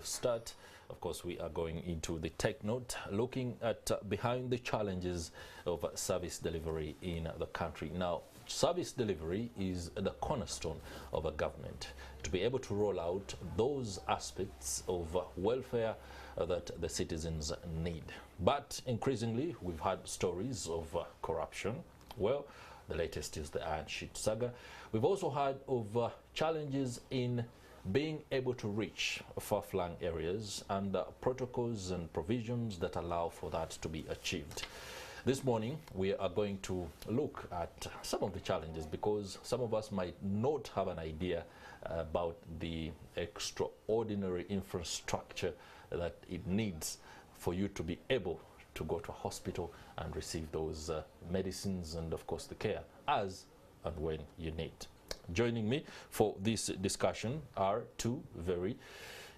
Start, of course, we are going into the tech note, looking at behind the challenges of service delivery in the country. Now, service delivery is the cornerstone of a government to be able to roll out those aspects of welfare that the citizens need. But increasingly, we've had stories of corruption. Well, the latest is the Iron Sheet saga. We've also heard of challenges in being able to reach far-flung areas and protocols and provisions that allow for that to be achieved. This morning, we are going to look at some of the challenges because some of us might not have an idea about the extraordinary infrastructure that it needs for you to be able to go to a hospital and receive those medicines and, of course, the care as and when you need. Joining me for this discussion are two very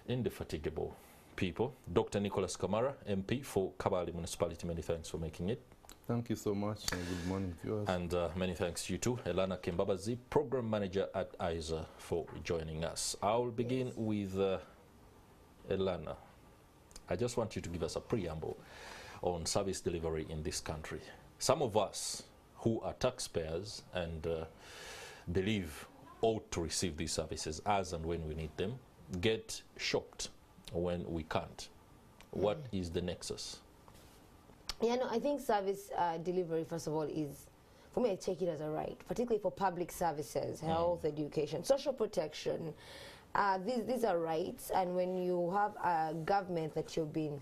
indefatigable people. Dr. Nicholas Kamara, MP for Kabale Municipality, many thanks for making it. Thank you so much, and good morning, viewers. And many thanks to you too, Elana Kimbabazi, Program Manager at ISA, for joining us. I'll begin with Elana. I just want you to give us a preamble on service delivery in this country. Some of us who are taxpayers and believe ought to receive these services as and when we need them, get shocked when we can't. What is the nexus? Yeah, no, I think service delivery, first of all, is, for me, I take it as a right, particularly for public services, health, education, social protection. These are rights, and when you have a government that you've been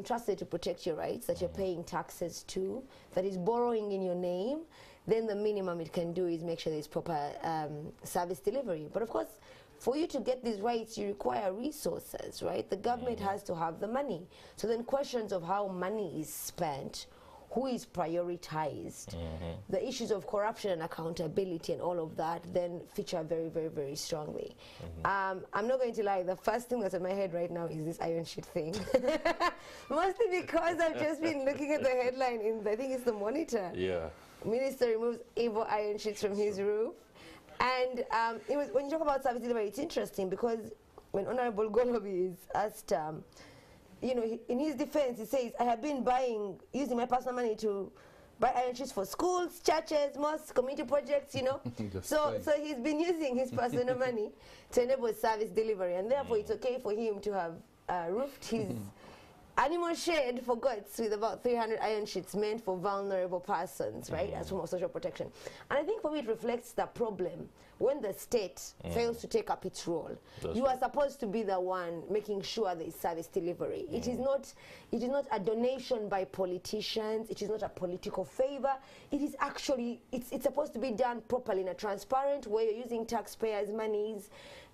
trusted to protect your rights, that you're paying taxes to, that is borrowing in your name, then the minimum it can do is make sure there's proper service delivery. But of course, for you to get these rights, you require resources, right? The government has to have the money. So then questions of how money is spent, who is prioritized, the issues of corruption and accountability and all of that then feature very, very, very strongly. I'm not going to lie, the first thing that's in my head right now is this Iron Sheet thing. Mostly because I've just been looking at the headline in, I think it's the Monitor. Yeah. Minister removes evil iron sheets from his roof. And when you talk about service delivery, it's interesting because when Honorable Golobi is asked, you know, in his defense, he says, I have been using my personal money to buy iron sheets for schools, churches, mosques, community projects, you know. so he's been using his personal money to enable service delivery. And therefore, it's okay for him to have roofed his animal shed for goats with about 300 iron sheets meant for vulnerable persons, right, as form of social protection. And I think for me it reflects the problem when the state fails to take up its role. You are supposed to be the one making sure there is service delivery. It is not a donation by politicians. It is not a political favor. It is actually, it's supposed to be done properly in a transparent way. You're using taxpayers' monies,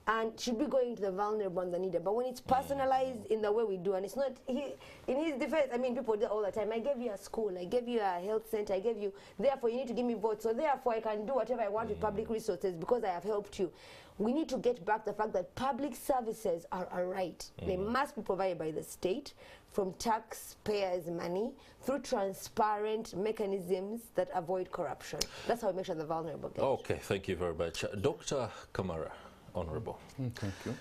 and should be going to the vulnerable and the needed. But when it's personalized in the way we do, and it's not, in his defense, I mean, people do all the time, I gave you a school, I gave you a health center, I gave you, therefore you need to give me votes, so therefore I can do whatever I want with public resources because I have helped you. We need to get back the fact that public services are a right. They must be provided by the state from taxpayers' money through transparent mechanisms that avoid corruption. That's how we make sure the vulnerable get. Okay, thank you very much. Dr. Kamara. Honorable. Thank you.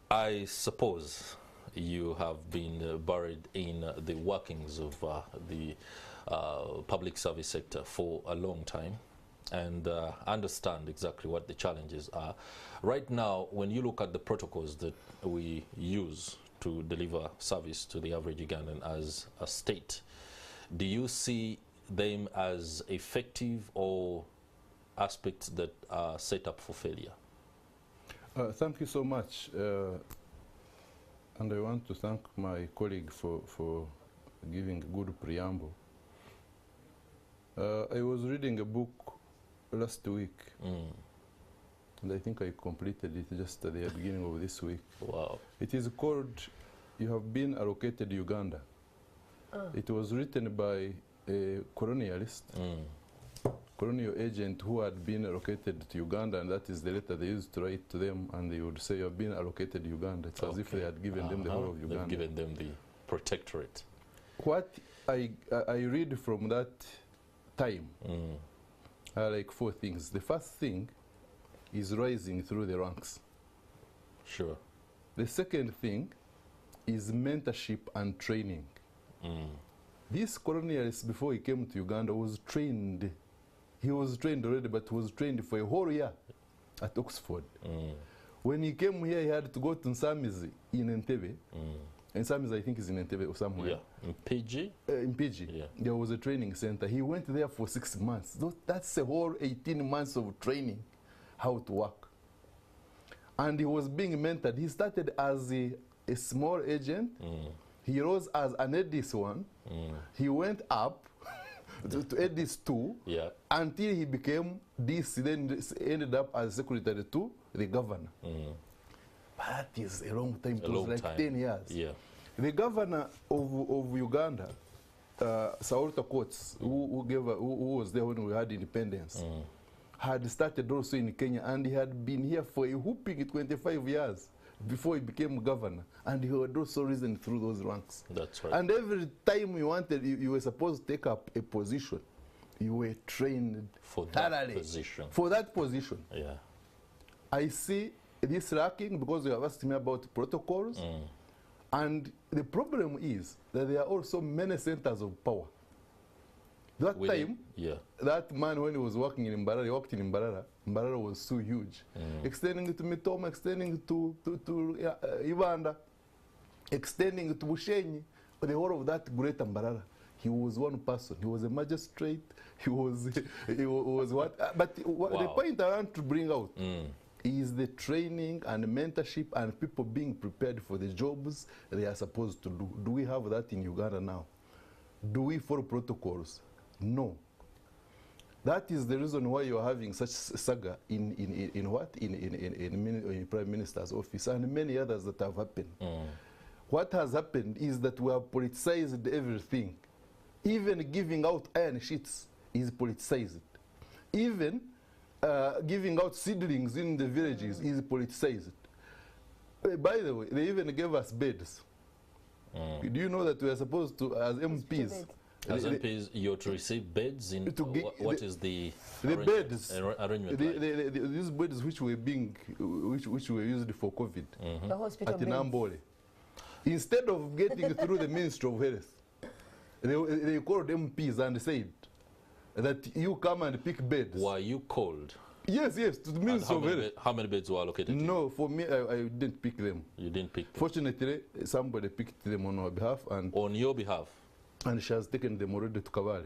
I suppose you have been buried in the workings of the public service sector for a long time and understand exactly what the challenges are. Right now, when you look at the protocols that we use to deliver service to the average Ugandan as a state, do you see them as effective or aspects that are set up for failure? Thank you so much, and I want to thank my colleague for giving a good preamble. I was reading a book last week, and I think I completed it just at the beginning of this week. Wow. It is called You Have Been Allocated Uganda. It was written by a colonialist, colonial agent who had been allocated to Uganda, and that is the letter they used to write to them, and they would say, you have been allocated Uganda. It's as if they had given them the whole of Uganda. They've given them the protectorate. What I read from that time are like four things. The first thing is rising through the ranks. Sure. The second thing is mentorship and training. This colonialist, before he came to Uganda, was trained. He was trained already, but was trained for a whole year at Oxford. When he came here, he had to go to Nsamizi in NTV. And Nsamizi, I think, is in NTV or somewhere. Yeah, in PG? In PG. Yeah. There was a training center. He went there for 6 months. That's a whole 18 months of training, how to work. And he was being mentored. He started as a small agent. He rose as an Edis 1. He went up to Edis 2 until he became this, then ended up as secretary to the governor. But that is a long time. It was like 10 years. Yeah. The governor of Uganda, Saurta Coates, who was there when we had independence, had started also in Kenya, and he had been here for a whooping 25 years before he became governor, and he had also risen through those ranks. That's right. And every time you were supposed to take up a position, you were trained for that position. For that position. Yeah. I see this lacking because you have asked me about protocols, and the problem is that there are also many centers of power. That time, that man, when he was working in Mbarara, he worked in Mbarara. Mbarara was so huge. Extending to Mitoma, extending to Ivanda, extending to Bushenyi, the whole of that great Mbarara. He was one person. He was a magistrate. He was what? But the point I want to bring out is the training and mentorship and people being prepared for the jobs they are supposed to do. Do we have that in Uganda now? Do we follow protocols? No. That is the reason why you are having such saga in Prime Minister's office and many others that have happened. What has happened is that we have politicized everything. Even giving out iron sheets is politicized. Even giving out seedlings in the villages is politicized. By the way, they even gave us beds. Do you know that we are supposed to, as MPs, you're to receive beds in what is the beds arrangement? These beds which were used for COVID the hospital at Nambole. Instead of getting through the Ministry of Health, they called MPs and said that you come and pick beds. Were you called? Yes, to the Ministry of Health. How many beds were allocated? No, for me, I didn't pick them. You didn't pick them? Fortunately, somebody picked them on our behalf. On your behalf? And she has taken them already to Kabale.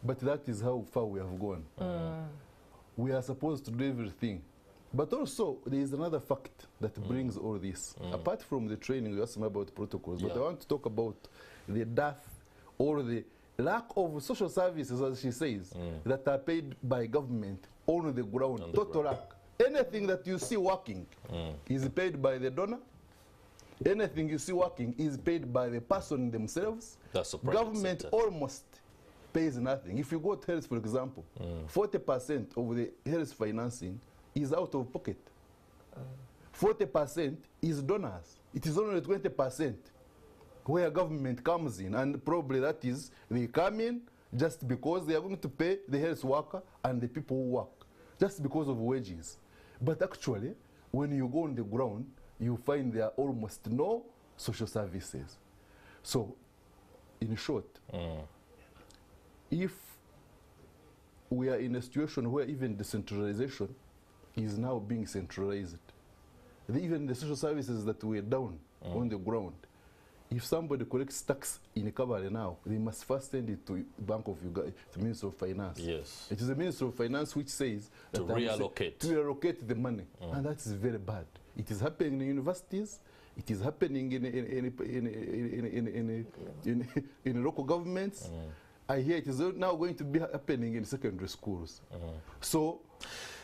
But that is how far we have gone. We are supposed to do everything. But also, there is another fact that brings all this. Apart from the training, you asked me about protocols, but I want to talk about the death or the lack of social services, as she says, that are paid by government on the ground. Total lack. Anything that you see working is paid by the donor. Anything you see working is paid by the person themselves. That's a government center. Almost pays nothing. If you go to health, for example, 40% of the health financing is out of pocket. 40% is donors. It is only 20% where government comes in, and probably that is they come in just because they are going to pay the health worker and the people who work, just because of wages. But actually, when you go on the ground, you find there are almost no social services. So, in short, if we are in a situation where even decentralization is now being centralized, even the social services that were down on the ground, if somebody collects tax in Kabale now, they must first send it to Bank of Uganda, to the Ministry of Finance. Yes. It is the Ministry of Finance which says to reallocate. To reallocate the money. And that is very bad. It is happening in universities. It is happening in local governments. I hear it is now going to be happening in secondary schools. So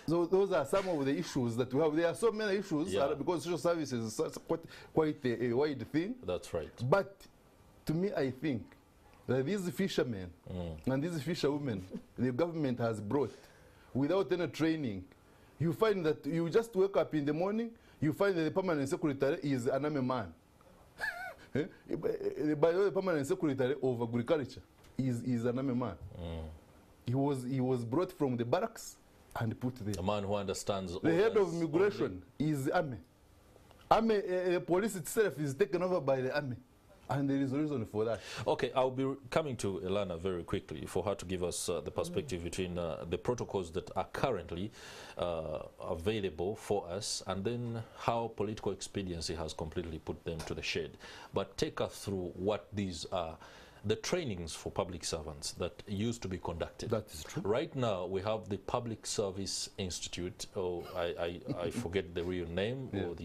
those are some of the issues that we have. There are so many issues because social services is quite a wide thing. That's right. But to me, I think that these fishermen and these fisherwomen the government has brought without any training, you find that you just wake up in the morning, you find that the permanent secretary is an army man. By the way, the permanent secretary of agriculture is an army man. He was brought from the barracks and put there. A man who understands. The head of immigration is army. Army, the police itself is taken over by the army. And there is a reason for that. Okay, I'll be coming to Elana very quickly for her to give us the perspective between the protocols that are currently available for us and then how political expediency has completely put them to the shade. But take us through what these are, the trainings for public servants that used to be conducted. That is true. Right now, we have the Public Service Institute, or I forget the real name, or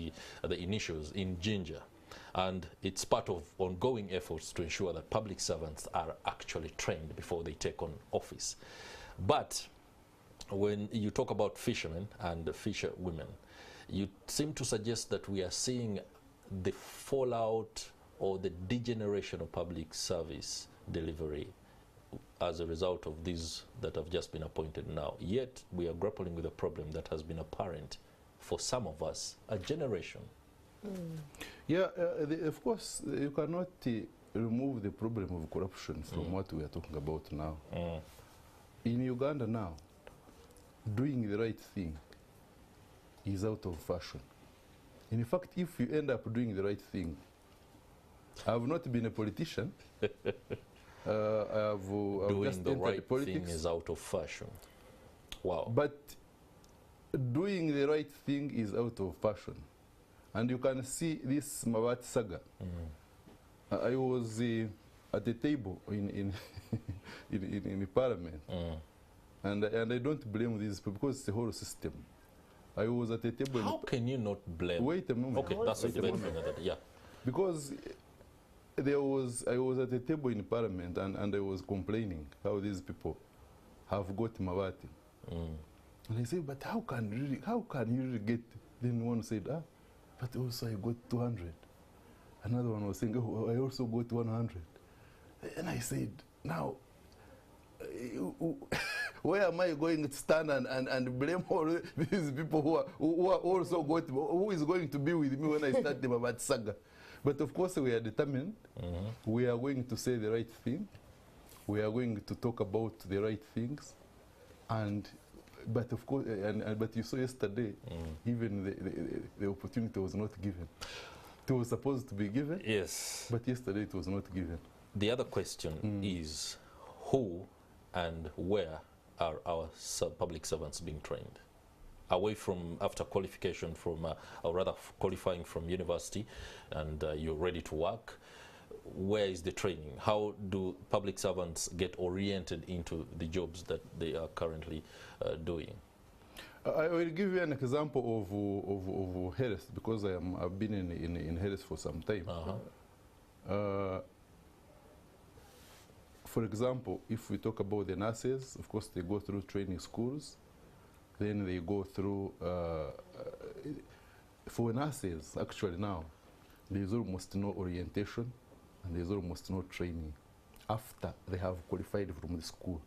the initials, in Jinja. And it's part of ongoing efforts to ensure that public servants are actually trained before they take on office. But when you talk about fishermen and fisher women, you seem to suggest that we are seeing the fallout or the degeneration of public service delivery as a result of these that have just been appointed now. Yet we are grappling with a problem that has been apparent for some of us, a generation. Yeah, of course, you cannot remove the problem of corruption from what we are talking about now. In Uganda now, doing the right thing is out of fashion. In fact, if you end up doing the right thing, I have not been a politician. I've doing just the entered right politics. thing is out of fashion. Wow. But doing the right thing is out of fashion. And you can see this Mawati saga. I was at the table in Parliament. And I don't blame these people because it's the whole system. I was at the table. How can you not blame? Wait a moment. Okay, that's a debate for another day. Yeah. Because I was at the table in Parliament and I was complaining how these people have got Mawati. And I said, but how can you really get? Then one said, but also I got 200. Another one was saying, oh, I also got 100. And I said, now, where am I going to stand and blame all these people who are also got, who is going to be with me when I start the Mawati saga? But of course we are determined. We are going to say the right thing. We are going to talk about the right things. But of course, but you saw yesterday, even the opportunity was not given. It was supposed to be given. Yes. But yesterday it was not given. The other question is, who and where are our public servants being trained? Away from after qualification from, or rather qualifying from university, and you're ready to work, where is the training? How do public servants get oriented into the jobs that they are currently doing? I will give you an example of Harris, because I've been in Harris for some time. For example, if we talk about the nurses, of course they go through training schools. Then they go through, for nurses actually now, there's almost no orientation and there's almost no training after they have qualified from the school,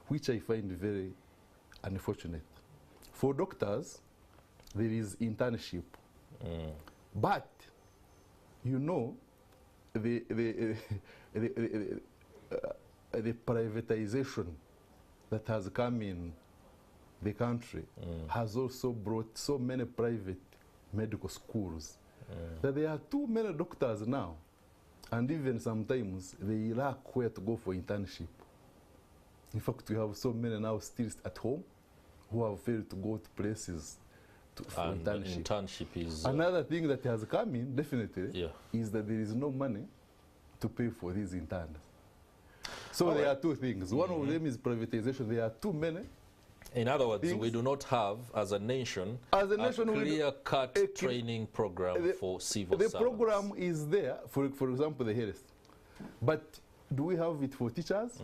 which I find very unfortunate. For doctors, there is internship. But, you know, the privatization that has come in the country has also brought so many private medical schools that there are too many doctors now, and even sometimes they lack where to go for internship. In fact, we have so many now still at home who have failed to go to places for internship. Internship is another thing that has come in, definitely, is that there is no money to pay for these interns. So there are two things. One of them is privatization. There are too many. In other words, we do not have, as a nation, a clear-cut training program for civil servants. The program is there, for example, the Harris. But do we have it for teachers?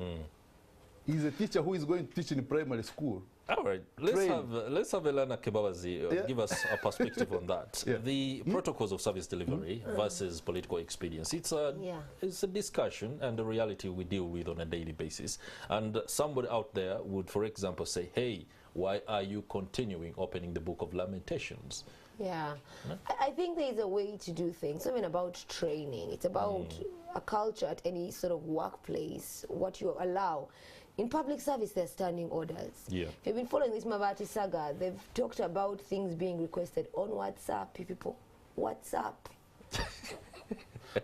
Is a teacher who is going to teach in primary school? All right, let's have Elana Kebabazi give us a perspective on that. The protocols of service delivery versus political expedience. It's a discussion and a reality we deal with on a daily basis. And somebody out there would, for example, say, hey, why are you continuing opening the Book of Lamentations? Yeah, I think there is a way to do things. I mean, about training. It's about a culture at any sort of workplace, what you allow. In public service, there are standing orders. If you've been following this Mawati saga, they've talked about things being requested on WhatsApp, people WhatsApp.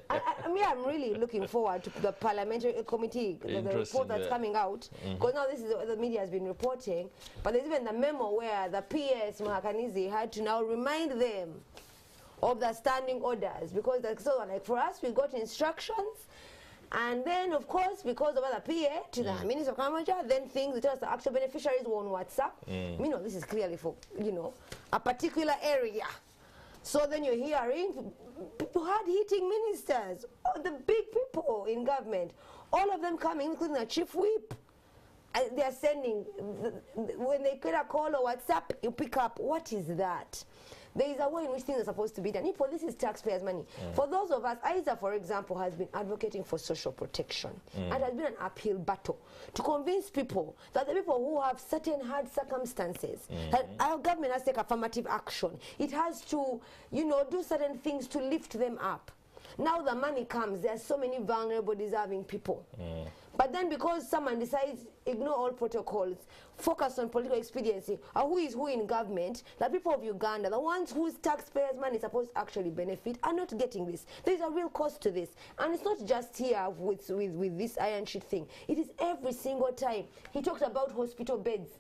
I mean, I'm really looking forward to the parliamentary committee, the report that's coming out, because now this is what the media has been reporting. But there's even the memo where the PS Mahakanizi had to now remind them of the standing orders, because so like for us, we got instructions. And then, of course, because of the PA to the Minister of Kamaja, then things that tell us the actual beneficiaries were on WhatsApp. You know, this is clearly for, you know, a particular area. So then you're hearing people hard-hitting ministers, the big people in government, all of them coming, including the chief whip. They are sending, when they get a call or WhatsApp, you pick up, what is that? There is a way in which things are supposed to be done. This is taxpayers' money. For those of us, ISA, for example, has been advocating for social protection. And has been an uphill battle to convince people that the people who have certain hard circumstances, that our government has to take affirmative action. It has to, you know, do certain things to lift them up. Now the money comes, there are so many vulnerable, deserving people. But then because someone decides, ignore all protocols, focus on political expediency, or who is who in government, the people of Uganda, the ones whose taxpayers' money is supposed to actually benefit, are not getting this. There is a real cost to this. And it's not just here with this iron sheet thing. It is every single time. He talked about hospital beds.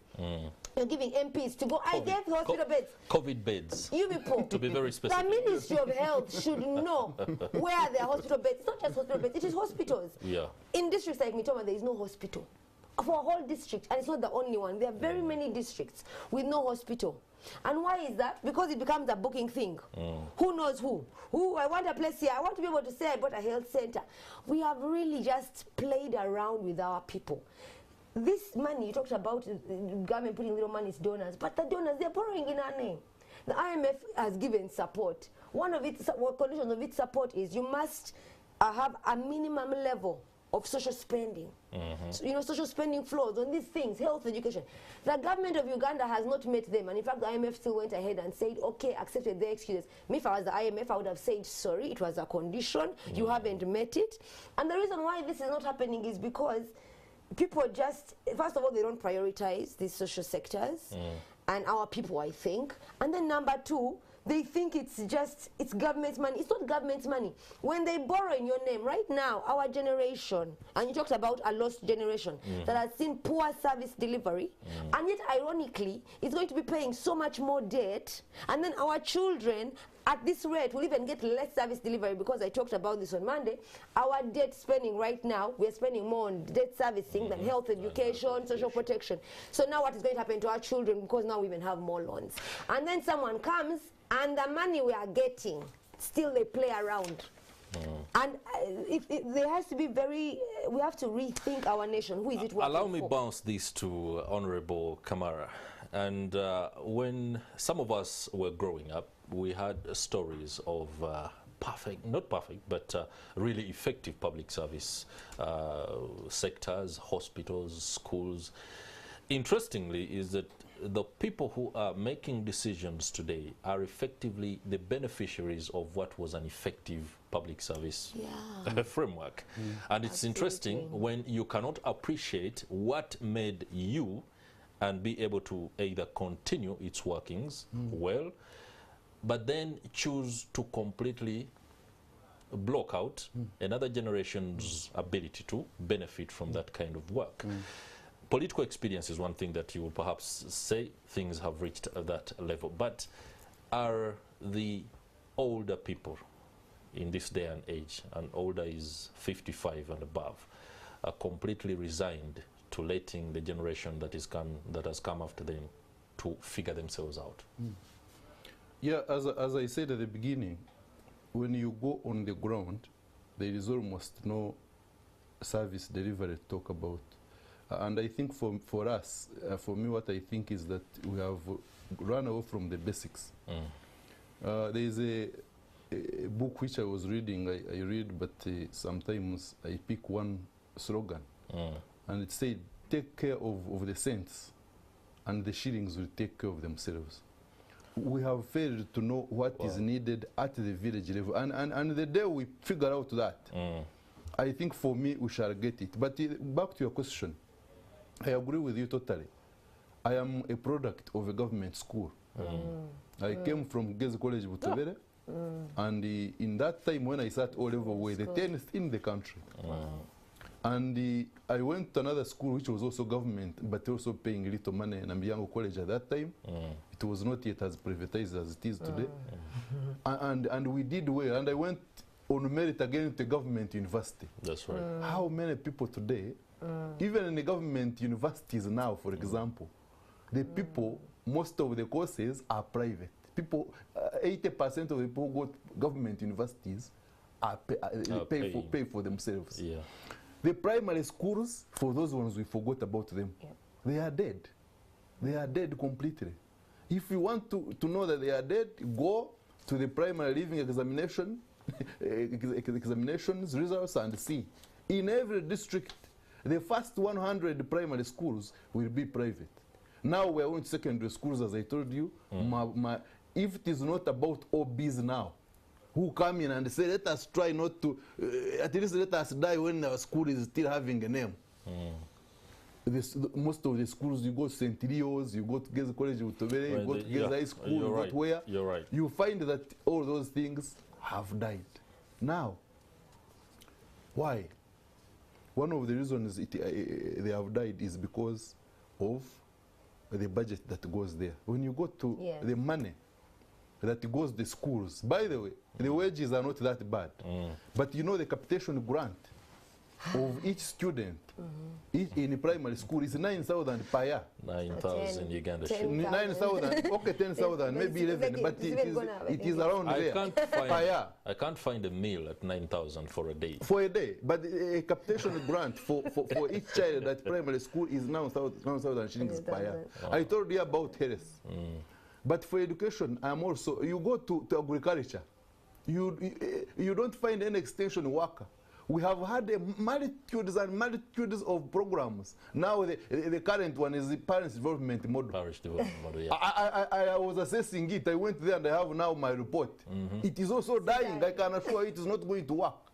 You're giving MPs to go, I gave hospital beds. COVID beds. You people. To be very specific. The Ministry of Health should know where there are hospital beds. It's not just hospital beds, it is hospitals. Yeah. In districts like Mitoma, there is no hospital. For a whole district, and it's not the only one. There are very many districts with no hospital. And why is that? Because it becomes a booking thing. Who knows who? Who, I want a place here. I want to be able to say I bought a health center. We have really just played around with our people. This money, you talked about government putting little money to donors, but the donors, they're borrowing in our name. The IMF has given support. One of its conditions of its support is you must have a minimum level of social spending. So, you know, social spending flows on these things, health, education. The government of Uganda has not met them, and in fact the IMF still went ahead and said, okay, accepted their excuses. Me, if I was the IMF, I would have said, sorry, it was a condition, you haven't met it. And the reason why this is not happening is because people just, first of all, they don't prioritize these social sectors and our people, I think. And then number two, they think it's government's money. It's not government's money. When they borrow in your name, right now, our generation, and you talked about a lost generation that has seen poor service delivery, and yet, ironically, it's going to be paying so much more debt, and then our children, at this rate, will even get less service delivery, because I talked about this on Monday. Our debt spending right now, we're spending more on debt servicing than health, education, social protection. So now what is going to happen to our children, because now we even have more loans. And then someone comes, and the money we are getting, still they play around. And there has to be we have to rethink our nation. Who is it working Allow me for? bounce this to Honorable Kamara. And when some of us were growing up, we had stories of not perfect, but really effective public service sectors, hospitals, schools. Interestingly, is that the people who are making decisions today are effectively the beneficiaries of what was an effective public service framework. And it's interesting when you cannot appreciate what made you and be able to either continue its workings well, but then choose to completely block out another generation's ability to benefit from that kind of work. Political experience is one thing that you will perhaps say things have reached that level, but are the older people in this day and age, and older is 55 and above, are completely resigned to letting the generation that has come after them to figure themselves out? Yeah, as I said at the beginning, when you go on the ground, there is almost no service delivery to talk about. And I think for us, for me, what I think is that we have run away from the basics. There is a book which I was reading, I read, but sometimes I pick one slogan. And it said, take care of the cents, and the shillings will take care of themselves. We have failed to know what is needed at the village level. And the day we figure out that, I think for me, we shall get it. But back to your question, I agree with you totally. I am a product of a government school. I came from Gezi College Butobere, And in that time when I sat O-level, we were the 10th in the country. And I went to another school which was also government, but also paying little money, in Nambiyango College at that time. It was not yet as privatized as it is today. And we did well, and I went on merit again to government university. That's right. How many people today, even in the government universities now, for example, the people, most of the courses are private. People, 80% of the people who go to government universities are pay for themselves. Yeah. The primary schools, for those ones we forgot about them, they are dead. They are dead completely. If you want to know that they are dead, go to the primary leaving examination, examinations results and see. In every district, the first 100 primary schools will be private. Now we are going to secondary schools, as I told you. If it is not about OBs now, who come in and say, let us try not to, at least let us die when our school is still having a name. Most of the schools, you go to St. Leo's, you go to Geza College, you go to Geza High School, you go to where? You're right. You find that all those things have died. Now, why? One of the reasons they have died is because of the budget that goes there. When you go to the money that goes to the schools, by the way, the wages are not that bad. But you know the capitation grant of each student in primary school is 9,000 per year. 9,000 Uganda. 9,000, okay, 10,000, maybe 11, but it is around there per year. I can't find a meal at 9,000 for a day. For a day, but a capitation grant for each child at primary school is 9,000 shillings per year. I told you about health. But for education, I'm also, you go to agriculture, you don't find any extension worker. We have had multitudes and multitudes of programs. Now the current one is the parents' development model. Parish development model, yeah. I was assessing it. I went there and I have now my report. It is also dying. I can assure it is not going to work.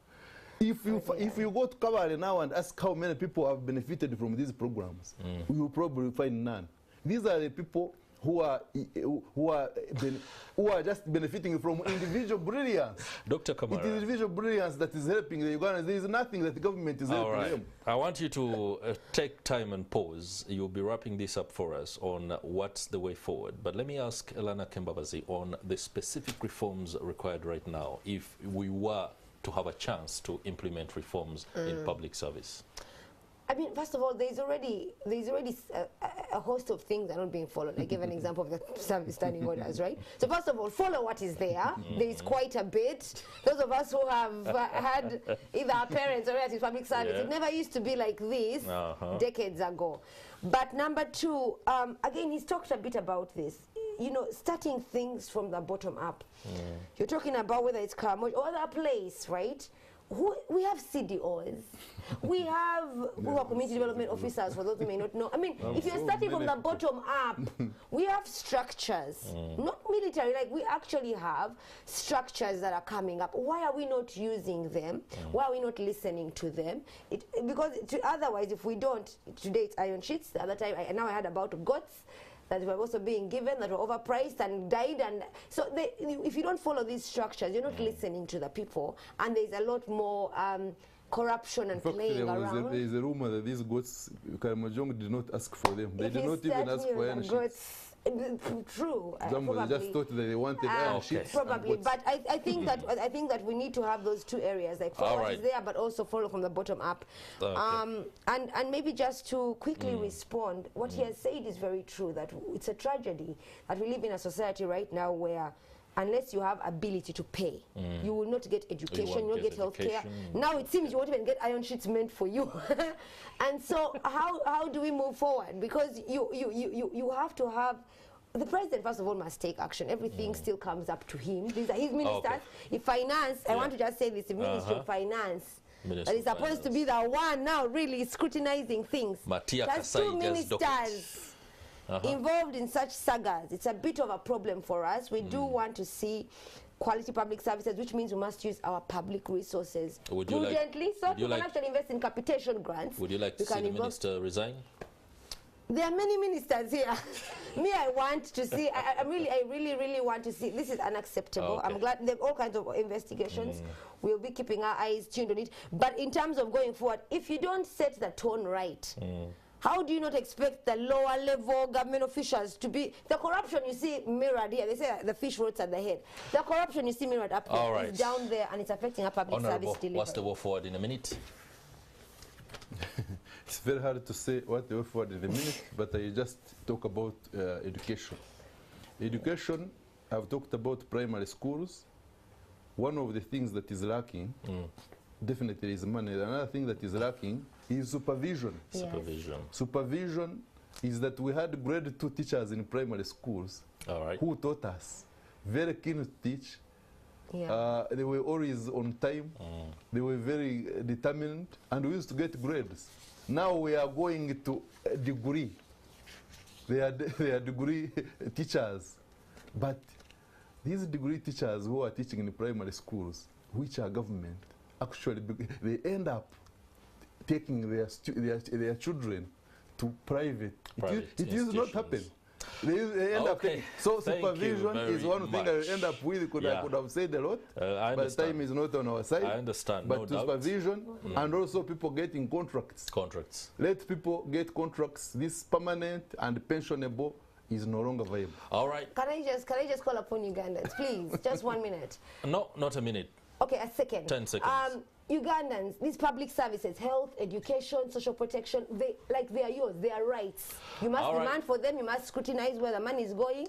If you go to Kabale now and ask how many people have benefited from these programs, you will probably find none. These are the people who are just benefiting from individual brilliance. Dr. Kamara. It is individual brilliance that is helping the Ugandans. There is nothing that the government is helping them. I want you to take time and pause. You'll be wrapping this up for us on what's the way forward. But let me ask Elana Kembabazi on the specific reforms required right now if we were to have a chance to implement reforms in public service. I mean, first of all, there's already a host of things that are not being followed. I gave an example of the service standing orders, right? So first of all, follow what is there. There is quite a bit. Those of us who have had either our parents or relatives public service, it never used to be like this decades ago. But number two, again, he's talked a bit about this. You know, starting things from the bottom up. You're talking about whether it's Karamoja or other place, right? We have CDOs, we have community development officers, for those who may not know. I mean, if you're starting from the bottom up, we have structures, not military, like we actually have structures that are coming up. Why are we not using them? Why are we not listening to them? Because otherwise, if we don't, today it's iron sheets, the other time, now I heard about goats that were also being given, that were overpriced and died. And so if you don't follow these structures, you're not listening to the people, and there's a lot more corruption and playing around. There is a rumor that these goats, Karamojong did not ask for them. They did not even ask for any sheets. True. They just thought that they wanted iron sheets. Probably, but I think that we need to have those two areas, like follow what is there, but also follow from the bottom up. And maybe just to quickly respond, what he has said is very true. That it's a tragedy that we live in a society right now where, unless you have ability to pay, you will not get education, you won't get healthcare. Now it seems you won't even get iron sheets meant for you. And so how do we move forward? Because you have to have, the president, first of all, must take action. Everything still comes up to him. These are his ministers. If finance, I want to just say this, the Ministry of Finance, that is supposed to be the one now really scrutinizing things. There's two ministers involved in such sagas. It's a bit of a problem for us. We do want to see quality public services, which means we must use our public resources prudently, so we can actually invest in capitation grants. Would you like to see the minister resign? There are many ministers here. Me, I want to see. I really want to see. This is unacceptable. Okay. I'm glad there are all kinds of investigations. We'll be keeping our eyes tuned on it. But in terms of going forward, if you don't set the tone right, how do you not expect the lower level government officials to be the corruption you see mirrored here? They say the fish rots at the head. The corruption you see mirrored up here is down there, and it's affecting our public service delivery. What's the way forward in a minute? It's very hard to say what the way forward in a minute, but I just talk about education. Education, I've talked about primary schools. One of the things that is lacking, definitely is money. Another thing that is lacking is supervision. Yes. Supervision is that we had grade 2 teachers in primary schools who taught us, very keen to teach. They were always on time. They were very determined, and we used to get grades. Now we are going to a degree. They are degree teachers. But these degree teachers who are teaching in the primary schools, which are government, actually they end up taking their children to private. It used not happen. They end up so supervision is one thing I end up with. I could have said a lot, but time is not on our side. I understand. But supervision and also people getting contracts. Let people get contracts. This permanent and pensionable is no longer viable. All right. Can I just call upon Ugandans, please? Just 1 minute. No, not a minute. Okay, a second. 10 seconds. Ugandans, these public services, health, education, social protection, they are yours, they are rights. You must demand for them, you must scrutinize where the money is going.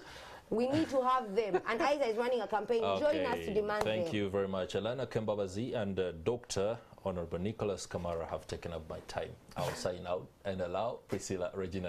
We need to have them. And ISA is running a campaign. Join us to demand them. Thank you very much. Elena Kembabazi and Dr. Honorable Nicholas Kamara have taken up my time. I'll sign out and allow Priscilla Regina